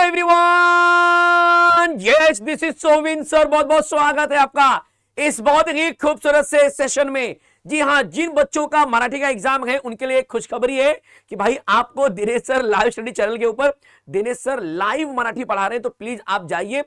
Everyone, yes this is Sovin sir. बहुत बहुत स्वागत है आपका इस बहुत ही खूबसूरत से सेशन में। जी हाँ, जिन बच्चों का मराठी का एग्जाम है उनके लिए एक खुशखबरी है कि भाई आपको Dinesh sir live study channel के ऊपर दिनेश सर लाइव मराठी पढ़ा रहे हैं, तो प्लीज आप जाइए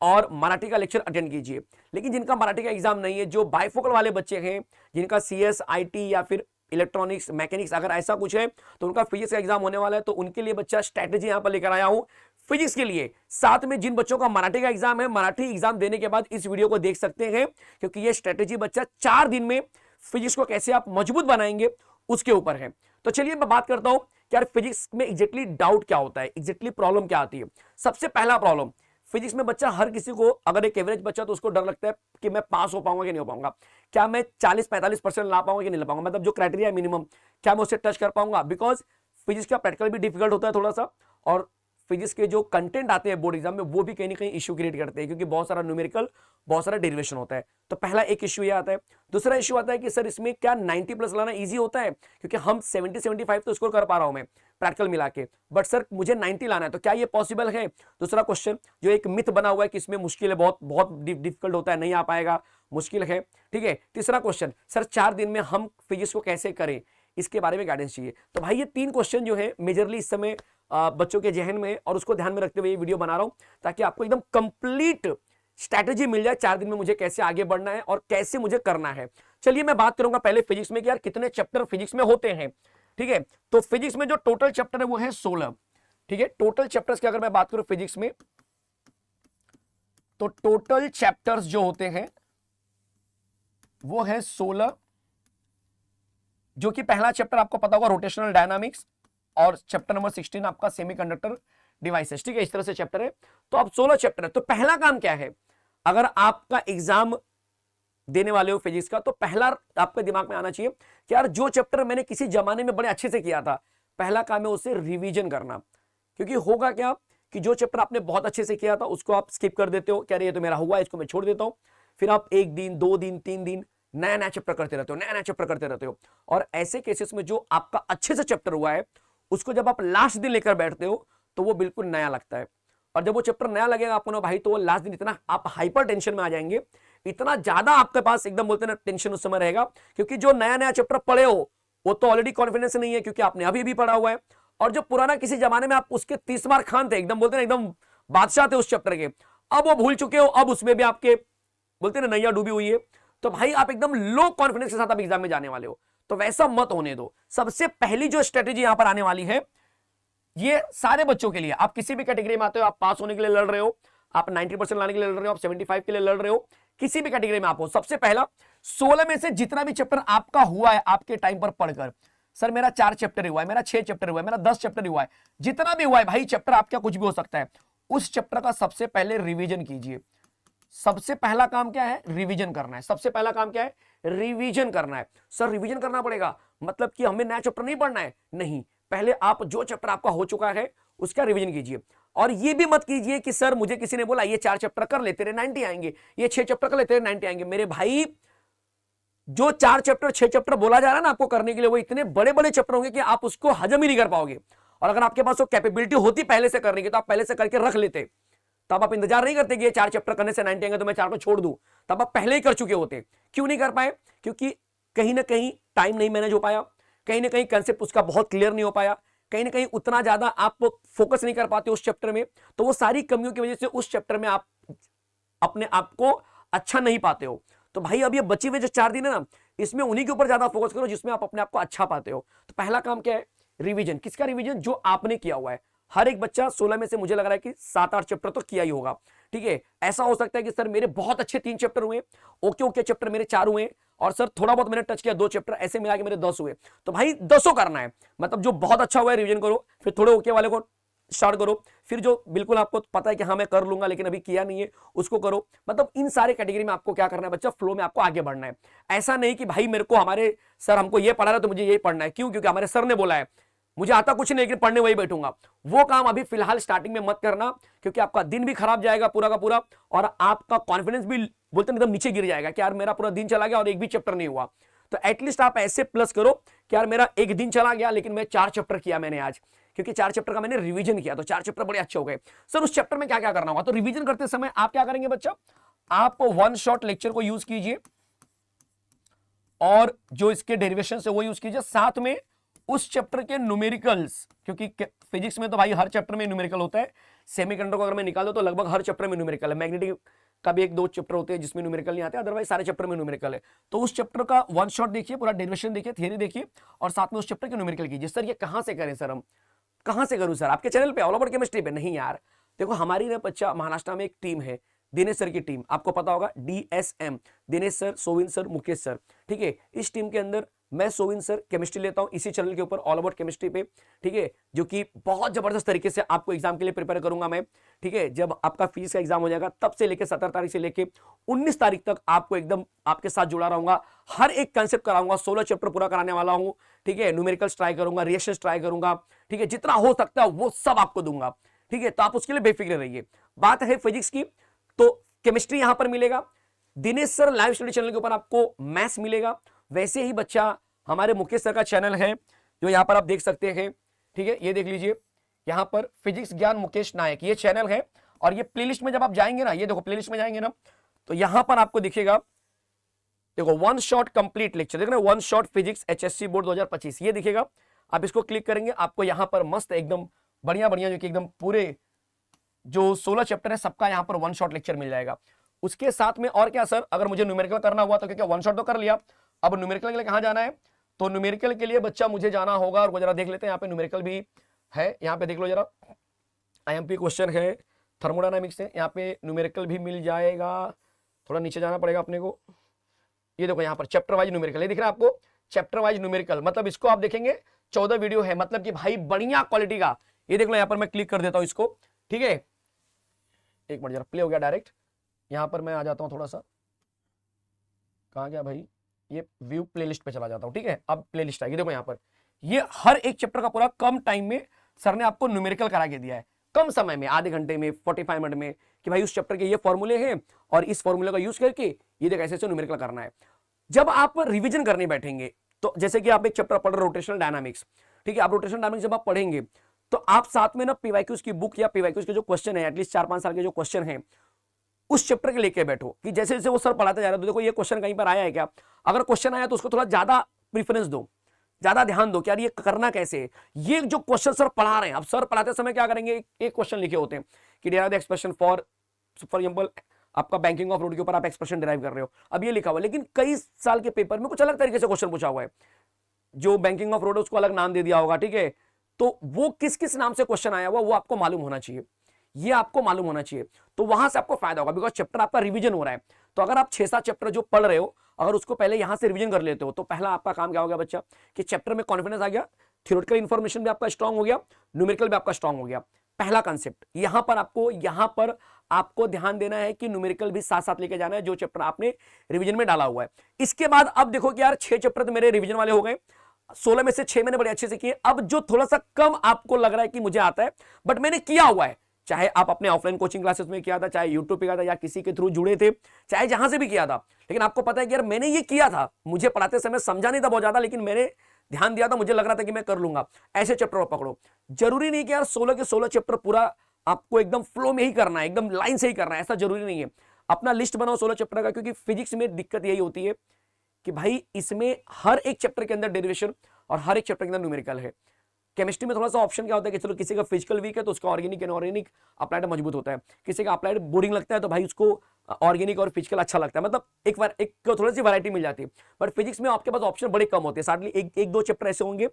और मराठी का लेक्चर अटेंड कीजिए। लेकिन जिनका मराठी का एग्जाम नहीं है, जो बाइफोकल वाले बच्चे हैं, जिनका सीएस आईटी या फिर इलेक्ट्रॉनिक्स मैकेनिक्स अगर ऐसा कुछ है, तो उनका फिजिक्स का एग्जाम होने वाला है। तो उनके लिए बच्चा स्ट्रैटेजी यहां पर लेकर आया हूं फिजिक्स के लिए। साथ में जिन बच्चों का मराठी का एग्जाम है, मराठी एग्जाम देने के बाद इस वीडियो को देख सकते हैं, क्योंकि ये स्ट्रैटेजी बच्चा 4 दिन में फिजिक्स को कैसे आप मजबूत बनाएंगे उसके ऊपर है। तो चलिए मैं बात करता हूं कि यार फिजिक्स में एग्जैक्टली डाउट क्या होता है, एग्जैक्टली प्रॉब्लम क्या आती है। सबसे पहला प्रॉब्लम, फिजिक्स में बच्चा हर किसी को, अगर एक एवरेज बच्चा तो उसको डर लगता है कि मैं पास हो पाऊंगा कि नहीं हो पाऊंगा, क्या मैं 40-45% ला पाऊंगा कि नहीं ला पाऊंगा, मतलब जो क्राइटेरिया मिनिमम, क्या मैं उसे टच कर पाऊंगा। बिकॉज फिजिक्स का प्रैक्टिकल भी डिफिकल्ट होता है थोड़ा सा, और फिजिक्स के जो कंटेंट आते हैं बोर्ड एग्जाम में वो भी कहीं ना कहीं इश्यू क्रिएट करते हैं, क्योंकि बहुत सारा न्यूमेरिकल, बहुत सारा डेरिवेशन होता है। तो पहला एक इश्यू ये आता है। दूसरा इश्यू आता है कि सर इसमें क्या 90+ लाना इजी होता है, क्योंकि हम 70-75 तो स्कोर कर पा रहा हूं मैं प्रैक्टिकल मिला के, बट सर मुझे 90 लाना है, तो क्या ये पॉसिबल है। दूसरा क्वेश्चन, जो एक मिथ बना हुआ है कि इसमें मुश्किल है, बहुत बहुत डिफिकल्ट होता है, नहीं आ पाएगा, मुश्किल है, ठीक है। तीसरा क्वेश्चन, सर 4 दिन में हम फिजिक्स को कैसे करें, इसके बारे में गाइडेंस चाहिए। तो भाई ये 3 क्वेश्चन जो है मेजरली इस समय बच्चों के जहन में, और उसको ध्यान में रखते हुए ये वीडियो बना रहा हूं, ताकि आपको एकदम कंप्लीट स्ट्रैटेजी मिल जाए 4 दिन में मुझे कैसे आगे बढ़ना है और कैसे मुझे करना है। चलिए मैं बात करूंगा पहले फिजिक्स में कि यार कितने चैप्टर फिजिक्स में होते हैं, ठीक है। तो फिजिक्स में जो टोटल चैप्टर है वो है 16, ठीक है। टोटल चैप्टर्स की अगर मैं बात करूं फिजिक्स में, तो टोटल चैप्टर्स जो होते हैं वो है 16, जो कि पहला चैप्टर आपको पता होगा रोटेशनल डायनामिक्स, और चैप्टर नंबर 16 आपका सेमीकंडक्टर डिवाइसेस, ठीक है। इस तरह से चैप्टर है, तो अब 16 चैप्टर है। तो पहला काम क्या है, अगर आपका एग्जाम देने वाले हो फिजिक्स का, तो पहला आपके दिमाग में आना चाहिए कि यार जो चैप्टर मैंने किसी जमाने में बड़े अच्छे से किया था, पहला काम है उसे रिवीजन करना। क्योंकि होगा क्या कि जो चैप्टर आपने बहुत अच्छे से किया था उसको आप स्किप कर देते हो, कह रहे ये तो मेरा हुआ है, इसको मैं छोड़ देता हूं। फिर आप 1 दिन 2 दिन 3 दिन नया नया चैप्टर करते रहते हो, नया नया चैप्टर करते रहते हो। और ऐसे केसेस में जो आपका अच्छे से चैप्टर हुआ है, उसको जब आप लास्ट दिन लेकर बैठते हो तो वो बिल्कुल नया लगता है। और जब वो चैप्टर नया लगेगा आपको ना भाई, तो वो लास्ट दिन इतना आप हाइपर टेंशन में आ जाएंगे, इतना ज्यादा आपके पास एकदम बोलते हैं ना टेंशन उस समय रहेगा, क्योंकि जो नया नया चैप्टर पढ़े हो वो तो ऑलरेडी कॉन्फिडेंस नहीं है, क्योंकि आपने अभी भी पढ़ा हुआ है। और जो पुराना किसी जमाने में आप उसके 30 मार्क खान थे, एकदम बोलते हैं एकदम बादशाह थे उस चैप्टर के, अब वो भूल चुके हो, अब उसमें भी आपके बोलते हैं ना नैया डूबी हुई है। तो भाई आप एकदम लो कॉन्फिडेंस के साथ आप एग्जाम में जाने वाले हो, तो वैसा मत होने दो। सबसे पहली जो स्ट्रेटेजी यहां पर आने वाली है, ये सारे बच्चों के लिए, आप किसी भी कैटेगरी में आते हो, आप पास होने के लिए लड़ रहे हो, आप 90% लाने के लिए लड़ रहे हो, आप 75 के लिए लड़ रहे हो, किसी भी कैटेगरी में आप हो, सबसे पहला 16 में से जितना भी चैप्टर आपका हुआ है आपके टाइम पर पढ़कर, सर मेरा 4 चैप्टर हुआ है, मेरा 6 चैप्टर हुआ है, मेरा 10 चैप्टर हुआ है, जितना भी हुआ है भाई, चैप्टर आपका कुछ भी हो सकता है, उस चैप्टर का सबसे पहले रिवीजन कीजिए। सबसे पहला काम क्या है, रिवीजन करना है। सबसे पहला काम क्या है, रिवीजन करना है। सर रिवीजन करना पड़ेगा, मतलब कि हमें नया चैप्टर नहीं पढ़ना है, नहीं, पहले आप जो चैप्टर आपका हो चुका है उसका रिवीजन कीजिए। और ये भी मत कीजिए कि सर मुझे किसी ने बोला ये 4 चैप्टर कर ले तेरे 90 आएंगे, ये 6 चैप्टर कर ले तेरे 90 आएंगे। मेरे भाई जो 4 चैप्टर 6 चैप्टर बोला जा रहा है ना आपको करने के लिए, वो इतने बड़े बड़े चैप्टर होंगे कि आप उसको हजम ही नहीं कर पाओगे। और अगर आपके पास वो कैपेबिलिटी होती पहले से करने की, तो आप पहले से करके रख लेते, तब आप इंतजार नहीं करते कि ये 4 चैप्टर करने से 90 आएंगे तो मैं 4 को छोड़ दूं, तब आप पहले ही कर चुके होते। क्यों नहीं कर पाए, क्योंकि कहीं ना कहीं टाइम नहीं मैनेज हो पाया, कहीं ना कहीं कंसेप्ट उसका बहुत क्लियर नहीं हो पाया, कहीं ना कहीं उतना ज्यादा आप फोकस नहीं कर पाते उस चैप्टर में। तो वो सारी कमियों की वजह से उस चैप्टर में आप अपने आप को अच्छा नहीं पाते हो। तो भाई अब ये बचे हुए जो 4 दिन है ना, इसमें उन्हीं के ऊपर ज्यादा फोकस करो जिसमें आप अपने आप को अच्छा पाते हो। तो पहला काम क्या है, रिवीजन। किसका रिवीजन, जो आपने किया हुआ है। हर एक बच्चा 16 में से मुझे लग रहा है कि 7-8 चैप्टर तो किया ही होगा, ठीक है। ऐसा हो सकता है कि सर मेरे बहुत अच्छे 3 चैप्टर हुए, ओके ओके चैप्टर मेरे 4 हुए, और सर थोड़ा बहुत मैंने टच किया 2 चैप्टर, ऐसे मिला के मेरे 10 हुए। तो भाई 10 करना है, मतलब जो बहुत अच्छा हुआ है रिवीजन करो, फिर थोड़े ओके वाले को स्टार्ट करो, फिर जो बिल्कुल आपको पता है कि हाँ मैं कर लूंगा लेकिन अभी किया नहीं है उसको करो। मतलब इन सारे कैटेगरी में आपको क्या करना है बच्चा, फ्लो में आपको आगे बढ़ना है। ऐसा नहीं कि भाई मेरे को हमारे सर हमको ये पढ़ा रहा है तो मुझे यही पढ़ना है, क्यों, क्योंकि हमारे सर ने बोला है, मुझे आता कुछ नहीं लेकिन पढ़ने वही बैठूंगा। वो काम अभी फिलहाल स्टार्टिंग में मत करना, क्योंकि आपका दिन भी खराब जाएगा पूरा का पूरा, और आपका कॉन्फिडेंस भी बोलते एकदम नीचे गिर जाएगा कि यार मेरा पूरा दिन चला गया और एक भी चैप्टर नहीं हुआ। तो एटलीस्ट आप ऐसे प्लस करो कि यार मेरा एक दिन चला गया लेकिन मैं 4 चैप्टर किया मैंने आज, क्योंकि 4 चैप्टर का मैंने रिवीजन किया, तो 4 चैप्टर बड़े अच्छे हो गए। सर उस चैप्टर में क्या क्या करना होगा? तो रिवीजन करते समय आप क्या करेंगे बच्चा, आप वन शॉट लेक्चर को यूज कीजिए और जो इसके डेरिवेशन है वो यूज कीजिए, साथ में उस चैप्टर के न्यूमेरिकल्स, क्योंकि फिजिक्स में तो भाई हर चैप्टर में न्यूमेरिकल होता है। सेमीकंडक्टर को अगर मैं निकाल दो तो लगभग हर चैप्टर में न्यूमेरिकल है। मैग्नेटिक का भी 1-2 चैप्टर होते हैं जिसमें न्यूमेरिकल नहीं आते, अदरवाइज सारे चैप्टर में न्यूमेरिकल है। तो उस चैप्टर का वन शॉट देखिए, पूरा डेरिवेशन देखिए, थ्योरी देखिए और साथ में उस चैप्टर के न्यूमेरिकल कीजिए। सर ये कहां से करें सर, हम कहां से करूं सर? आपके चैनल पे ऑल ओवर केमिस्ट्री पे? नहीं यार, देखो हमारी ना बच्चा महाराष्ट्र में एक टीम है, दिनेश सर की टीम, आपको पता होगा DSM, Dinesh sir, Sovin sir, Mukesh sir, ठीक है। इस टीम के अंदर मैं सोविन सर केमिस्ट्री लेता हूं इसी चैनल के ऊपर ऑल अबाउट केमिस्ट्री पे, ठीक है, जो कि बहुत जबरदस्त तरीके से आपको एग्जाम के लिए प्रिपेयर करूंगा मैं, ठीक है। जब आपका फिजिक्स का एग्जाम हो जाएगा तब से लेकर 17 तारीख से लेकर 19 तारीख तक आपको एकदम आपके साथ जुड़ा रहूंगा, हर एक कंसेप्ट कराऊंगा, 16 चैप्टर पूरा कराने वाला हूं, ठीक है। न्यूमेरिकल्स ट्राई करूंगा, रिएक्शंस ट्राई करूंगा, ठीक है, जितना हो सकता है वो सब आपको दूंगा, ठीक है। तो आप उसके लिए बेफिक्र रहिए। बात है फिजिक्स की, तो केमिस्ट्री यहां पर मिलेगा, Dinesh sir live study channel के ऊपर आपको मैथ्स मिलेगा। वैसे ही बच्चा हमारे मुकेश सर का चैनल है जो यहां पर आप देख सकते हैं, ठीक है, ये देख लीजिए, यहां पर फिजिक्स ज्ञान मुकेश नायक ये चैनल है। और ये प्लेलिस्ट में जब आप जाएंगे ना, ये देखो प्लेलिस्ट में जाएंगे ना, तो यहां पर आपको दिखेगा, देखो वन शॉट कंप्लीट लेक्चर, देख रहे हो, one shot physics HSC board 2025, ये दिखेगा। आप इसको क्लिक करेंगे, आपको यहां पर मस्त एकदम बढ़िया बढ़िया जो कि एकदम पूरे जो 16 चैप्टर है सबका यहां पर वन शॉट लेक्चर मिल जाएगा। उसके साथ में और क्या सर, अगर मुझे न्यूमेरिकल करना हुआ तो क्या वन शॉट तो कर लिया, अब न्यूमेरिकल के लिए कहां जाना है? तो न्यूमेरिकल के लिए बच्चा मुझे जाना होगा, और जरा देख लेते हैं, यहाँ पे न्यूमेरिकल भी है, यहाँ पे देख लो जरा, IMP क्वेश्चन है थर्मोडायनामिक्स से, यहाँ पे न्यूमेरिकल भी मिल जाएगा, थोड़ा नीचे जाना पड़ेगा अपने को। ये देखो यहाँ पर चैप्टर वाइज न्यूमेरिकल, ये दिख रहा है आपको, चैप्टर वाइज न्यूमेरिकल, मतलब इसको आप देखेंगे 14 वीडियो है, मतलब कि भाई बढ़िया क्वालिटी का। ये देख लो, यहाँ पर मैं क्लिक कर देता हूँ इसको, ठीक है, एक मिनट जरा, प्ले हो गया डायरेक्ट, यहाँ पर मैं आ जाता हूँ थोड़ा सा, कहाँ गया भाई, ये व्यू प्लेलिस्ट पे चला जाता हूँ, ठीक है। अब प्लेलिस्ट आएगी, देखो यहाँ पर ये हर एक चैप्टर का पूरा कम टाइम में सर ने आपको न्यूमेरिकल करा के दिया है, कम समय में, आधे घंटे में, 45 मिनट में, कि भाई उस चैप्टर के ये फॉर्मूले हैं और इस फॉर्मूले का यूज करके ये देखो ऐसे न्यूमेरिकल करना है। जब आप रिवीजन करने बैठेंगे, तो जैसे कि आप एक चैप्टर पढ़ रहे रोटेशनल डायनामिक्स, ठीक है, आप रोटेशनल डायनामिक्स जब आप पढ़ेंगे तो आप साथ में ना PYQs की बुक या PYQs के जो क्वेश्चन है, एटलीस्ट 4-5 साल के जो क्वेश्चन है, उस चैप्टर के लेके बैठो, कि जैसे जैसे वो सर पढ़ाते जा रहे हैं तो देखो ये क्वेश्चन कहीं पर आया है क्या, अगर क्वेश्चन आया तो उसको थोड़ा ज्यादा प्रीफरेंस दो, ज्यादा ध्यान दो कि यार ये करना कैसे है। ये जो क्वेश्चन सर पढ़ा रहे हैं, अब सर पढ़ाते समय क्या करेंगे, एक क्वेश्चन लिखे होते हैं कि derive the expression for example आपका बैंकिंग ऑफ रोड के ऊपर आप एक्सप्रेशन डिराइव कर रहे हो, अब ये लिखा हुआ, लेकिन कई साल के पेपर में कुछ अलग तरीके से क्वेश्चन पूछा हुआ है, जो बैंकिंग ऑफ रोड है उसको अलग नाम दे दिया होगा, ठीक है। तो वो किस किस नाम से क्वेश्चन आया हुआ वो आपको मालूम होना चाहिए, ये आपको मालूम होना चाहिए, तो वहां से आपको फायदा होगा, बिकॉज चैप्टर आपका रिवीजन हो रहा है। तो अगर आप 6-7 चैप्टर जो पढ़ रहे हो, अगर उसको पहले यहां से रिवीजन कर लेते हो, तो पहला आपका काम क्या हो गया बच्चा, कि चैप्टर में कॉन्फिडेंस आ गया, थ्योरेटिकल इंफॉर्मेशन भी आपका स्ट्रांग हो गया, न्यूमेरिकल भी आपका स्ट्रांग हो गया। पहला कंसेप्ट यहां पर आपको ध्यान देना है कि न्यूमेरिकल भी साथ साथ लेके जाना है, जो चैप्टर आपने रिवीजन में डाला हुआ है। इसके बाद अब देखो कि यार 6 चैप्टर तो मेरे रिवीजन वाले हो गए, 16 में से 6 मैंने बड़े अच्छे से किए। अब जो थोड़ा सा कम आपको लग रहा है कि मुझे आता है बट मैंने किया हुआ है, चाहे आप अपने ऑफलाइन कोचिंग क्लासेस में किया था, चाहे यूट्यूब पे किया था, या किसी के थ्रू जुड़े थे, चाहे जहां से भी किया था, लेकिन आपको पता है कि यार मैंने ये किया था, मुझे पढ़ाते समय समझा नहीं था बहुत ज्यादा, लेकिन मैंने ध्यान दिया था, मुझे लग रहा था कि मैं कर लूंगा। ऐसे चैप्टर पकड़ो, जरूरी नहीं कि यार 16 के 16 चैप्टर पूरा आपको एकदम फ्लो में ही करना है, एकदम लाइन से ही करना है, ऐसा जरूरी नहीं है। अपना लिस्ट बनाओ 16 चैप्टर का, क्योंकि फिजिक्स में दिक्कत यही होती है कि भाई इसमें हर एक चैप्टर के अंदर डेरिवेशन और हर एक चैप्टर के अंदर न्यूमेरिकल है। केमिस्ट्री में थोड़ा सा ऑप्शन क्या होता है कि चलो किसी का फिजिकल वीक है तो उसका ऑर्गेनिक इनऑर्गेनिक अप्लाइड मजबूत होता है, किसी का अप्लाइड बोरिंग लगता है तो भाई उसको ऑर्गेनिक और फिजिकल अच्छा लगता है, मतलब एक थोड़ी सी वैरायटी मिल जाती है। बट फिजिक्स में आपके पास ऑप्शन बड़े कम होते हैं, सार्डली एक दो चैप्टर ऐसे होंगे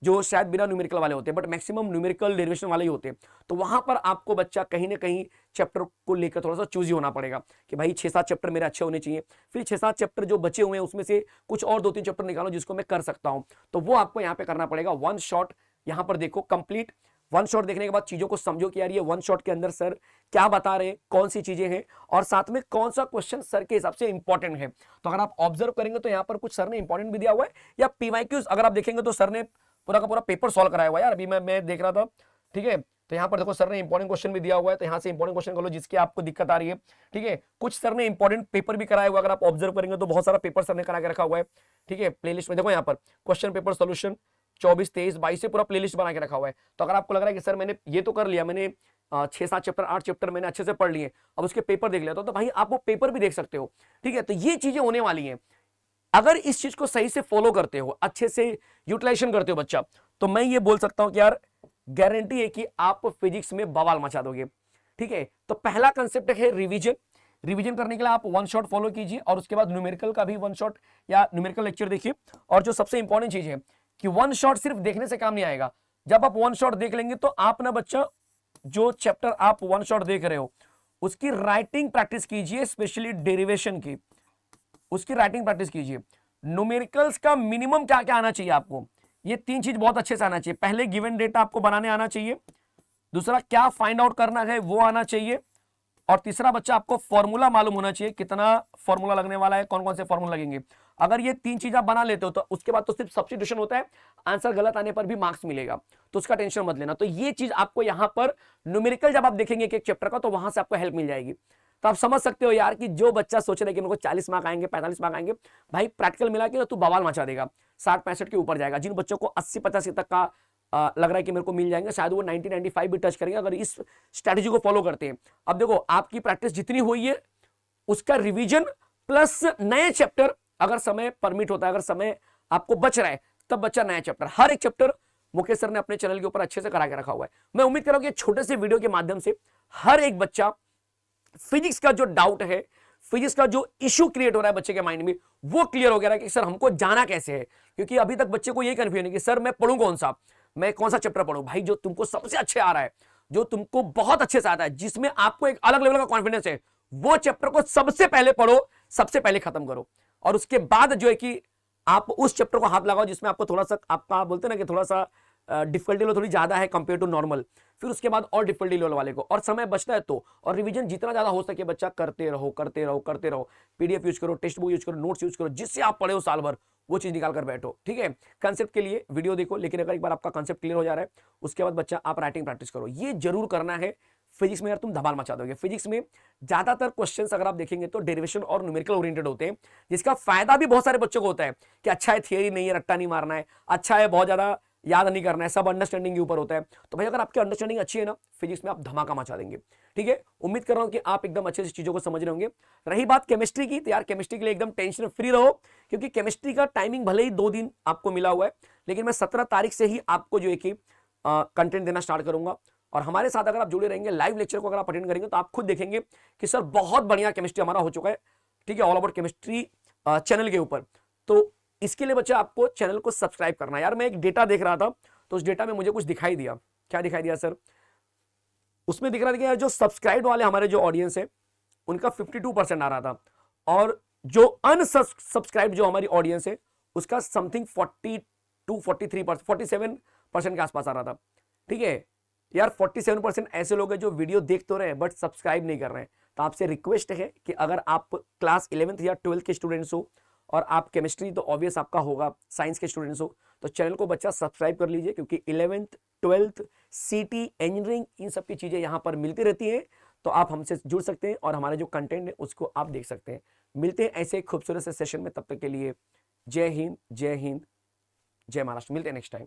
जो शायद बिना न्यूमेरिकल वाले होते हैं, बट मैक्सिमम न्यूमेरिकल डेरिवेशन वाले ही होते हैं। तो वहां पर आपको बच्चा कहीं ना कहीं चैप्टर को लेकर थोड़ा सा चूजी होना पड़ेगा कि भाई 6-7 चैप्टर मेरे अच्छे होने चाहिए, फिर 6-7 चैप्टर जो बचे हुए हैं उसमें से कुछ और 2-3 चैप्टर निकालो जिसको मैं कर सकता हूं, तो वो आपको यहाँ पे करना पड़ेगा। वन शॉट यहां पर देखो कंप्लीट, वन शॉट देखने के बाद चीजों को समझो कि यार ये वन शॉट के अंदर सर क्या बता रहे हैं, कौन सी चीजें हैं, और साथ में कौन सा क्वेश्चन सर के हिसाब से इंपॉर्टेंट है। तो अगर आप ऑब्जर्व करेंगे तो यहाँ पर कुछ सर ने इंपॉर्टेंट भी दिया हुआ है, या PYQs अगर आप देखेंगे तो सर ने पूरा का पूरा पेपर सॉल्व कराया हुआ है यार, अभी मैं देख रहा था, ठीक है। तो यहाँ पर देखो सर ने इंपॉर्टेंट क्वेश्चन भी दिया हुआ है, तो यहाँ से इंपॉर्टेंट क्वेश्चन कर लो जिसकी आपको दिक्कत आ रही है, ठीक है। कुछ सर ने इंपॉर्टेंट पेपर भी कराया हुआ है, अगर आप ऑब्जर्व करेंगे तो बहुत सारा पेपर सर ने करा के रखा हुआ है, ठीक है। प्लेलिस्ट में देखो यहाँ पर क्वेश्चन पेपर सोल्यूशन 24, 23, 22 से पूरा प्लेलिस्ट बना के रखा हुआ है। तो अगर आपको लग रहा है कि सर मैंने ये तो कर लिया, मैंने 6-7 चैप्टर 8 चैप्टर मैंने अच्छे से पढ़ लिए, अब उसके पेपर देख लिया, तो भाई आप वो पेपर भी देख सकते हो। ठीक है, तो ये चीजें होने वाली हैं। अगर इस चीज को सही से फॉलो करते हो, अच्छे से यूटिलाइजेशन करते हो बच्चा, तो मैं ये बोल सकता हूं कि यार गारंटी है कि आप फिजिक्स में बवाल मचा दोगे। ठीक है, तो पहला कंसेप्ट है रिवीजन। रिवीजन करने के लिए आप वन शॉट फॉलो कीजिए और उसके बाद न्यूमेरिकल का भी वन शॉट या न्यूमेरिकल लेक्चर देखिए। और जो सबसे इंपॉर्टेंट चीज है कि वन शॉट सिर्फ देखने से काम नहीं आएगा। जब आप वन शॉट देख लेंगे तो आप ना बच्चा, जो चैप्टर आप वन शॉट देख रहे हो उसकी राइटिंग प्रैक्टिस कीजिए, स्पेशली डेरिवेशन की, उसकी राइटिंग प्रैक्टिस कीजिए। न्यूमेरिकल्स का मिनिमम क्या क्या आना चाहिए आपको, ये 3 चीज बहुत अच्छे से आना चाहिए। पहले गिवन डेटा आपको बनाने आना चाहिए, दूसरा क्या फाइंड आउट करना है वो आना चाहिए, और तीसरा बच्चा आपको फॉर्मूला मालूम होना चाहिए, कितना फॉर्मूला लगने वाला है, कौन कौन से फॉर्मूला लगेंगे। अगर ये 3 चीज आप बना लेते हो तो उसके बाद तो सिर्फ सब्स्टिट्यूशन होता है, आंसर गलत आने पर भी मार्क्स मिलेगा, तो उसका टेंशन मत लेना। तो ये चीज आपको यहां पर न्यूमेरिकल जब आप देखेंगे एक चैप्टर का, तो वहां से आपको हेल्प मिल जाएगी। तो आप समझ सकते हो यार कि जो बच्चा सोच रहा है कि मेरे को 40 मार्क आएंगे, 45 मार्क आएंगे, भाई प्रैक्टिकल मिला के तू बवाल मचा देगा, 60-65 के ऊपर जाएगा। जिन बच्चों को 80-85 तक का लग रहा है कि मेरे को मिल जाएंगे, शायद वो 90-95 भी टच करेंगे अगर इस स्ट्रेटेजी को फॉलो करते हैं। अब देखो आपकी प्रैक्टिस जितनी हुई है उसका रिवीजन प्लस नए चैप्टर, अगर समय परमिट होता है, अगर समय आपको बच रहा है, तब बच्चा नया चैप्टर, हर एक चैप्टर मुकेश सर ने अपने चैनल के ऊपर अच्छे से करा के रखा हुआ है। मैं उम्मीद कर रहा हूं कि छोटे से वीडियो के माध्यम से हर एक बच्चा फिजिक्स का जो डाउट है, फिजिक्स का जो इश्यू क्रिएट हो रहा है बच्चे के माइंड में, वो क्लियर हो गया है कि सर हमको जाना कैसे है। क्योंकि अभी तक बच्चे को ये कंफ्यूजन है कि सर मैं पढ़ूं कौन सा, मैं कौन सा चैप्टर पढ़ूं। भाई जो तुमको सबसे अच्छे आ रहा है, जो तुमको बहुत अच्छे से आता है, जिसमें आपको एक अलग लेवल का कॉन्फिडेंस है, वो चैप्टर को सबसे पहले पढ़ो, सबसे पहले खत्म करो, और उसके बाद जो है कि आप उस चैप्टर को हाथ लगाओ जिसमें आपको थोड़ा सा, आपका बोलते ना कि थोड़ा सा डिफिकल्टी लेवल थोड़ी ज्यादा है कंपेयर टू नॉर्मल, फिर उसके बाद और डिफिकल्टी लेवल वाले को, और समय बचता है तो, और रिवीजन जितना ज्यादा हो सके बच्चा करते रहो करते रहो करते रहो। पीडीएफ यूज करो, टेक्स्ट बुक यूज करो, नोट्स यूज करो, जिससे आप पढ़े हो साल भर वो चीज निकाल कर बैठो। ठीक है, कंसेप्ट के लिए वीडियो देखो, लेकिन अगर एक बार आपका कंसेप्ट क्लियर हो जा रहा है उसके बाद बच्चा आप राइटिंग प्रैक्टिस करो, ये जरूर करना है। फिजिक्स में यार तुम धमाल मचा दोगे। फिजिक्स में ज्यादातर क्वेश्चंस अगर आप देखेंगे तो डेरिवेशन और न्यूमेरिकल ओरिएंटेड होते हैं, जिसका फायदा भी बहुत सारे बच्चों को होता है कि अच्छा है थियरी नहीं है, रट्टा नहीं मारना है, अच्छा है बहुत ज्यादा याद नहीं करना है, सब अंडरस्टैंडिंग के ऊपर होता है। तो भाई अगर आपकी अंडरस्टैंडिंग अच्छी है ना, फिजिक्स में आप धमाका मचा देंगे। ठीक है, उम्मीद कर रहा हूं कि आप एकदम अच्छे से चीजों को समझ रहे होंगे। रही बात केमिस्ट्री की, तो यार केमिस्ट्री के लिए एकदम टेंशन फ्री रहो, क्योंकि केमिस्ट्री का टाइमिंग भले ही 2 दिन आपको मिला हुआ है, लेकिन मैं 17 तारीख से ही आपको जो है कि कंटेंट देना स्टार्ट करूंगा। और हमारे साथ अगर आप जुड़े रहेंगे, लाइव लेक्चर को अगर आप अटेंड करेंगे, तो आप खुद देखेंगे कि सर बहुत बढ़िया केमिस्ट्री हमारा हो चुका है। ठीक है, ऑल अबाउट केमिस्ट्री चैनल के ऊपर। तो इसके लिए बच्चा आपको चैनल को सब्सक्राइब करना है। यार मैं एक डेटा देख रहा था, तो उस डेटा में मुझे कुछ दिखाई दिया। क्या दिखाई दिया सर? उसमें दिख रहा था कि यार जो सब्सक्राइब वाले हमारे जो ऑडियंस है उनका 52% आ रहा था, और जो अनसब्सक्राइब जो हमारी ऑडियंस है उसका समथिंग 42-43%, 47% के आसपास आ रहा था। ठीक है यार, 47% ऐसे लोग हैं जो वीडियो देख तो रहे हैं बट सब्सक्राइब नहीं कर रहे हैं। तो आपसे रिक्वेस्ट है कि अगर आप क्लास 11th या 12th के स्टूडेंट्स हो, और आप केमिस्ट्री तो ऑब्वियस आपका होगा, साइंस के स्टूडेंट्स हो, तो चैनल को बच्चा सब्सक्राइब कर लीजिए, क्योंकि 11th 12th सीटी इंजीनियरिंग इन सब की चीजें यहाँ पर मिलती रहती हैं। तो आप हमसे जुड़ सकते हैं और हमारे जो कंटेंट है उसको आप देख सकते हैं। मिलते हैं ऐसे खूबसूरत से सेशन में, तब तक के लिए जय हिंद, जय हिंद, जय महाराष्ट्र। मिलते हैं नेक्स्ट टाइम।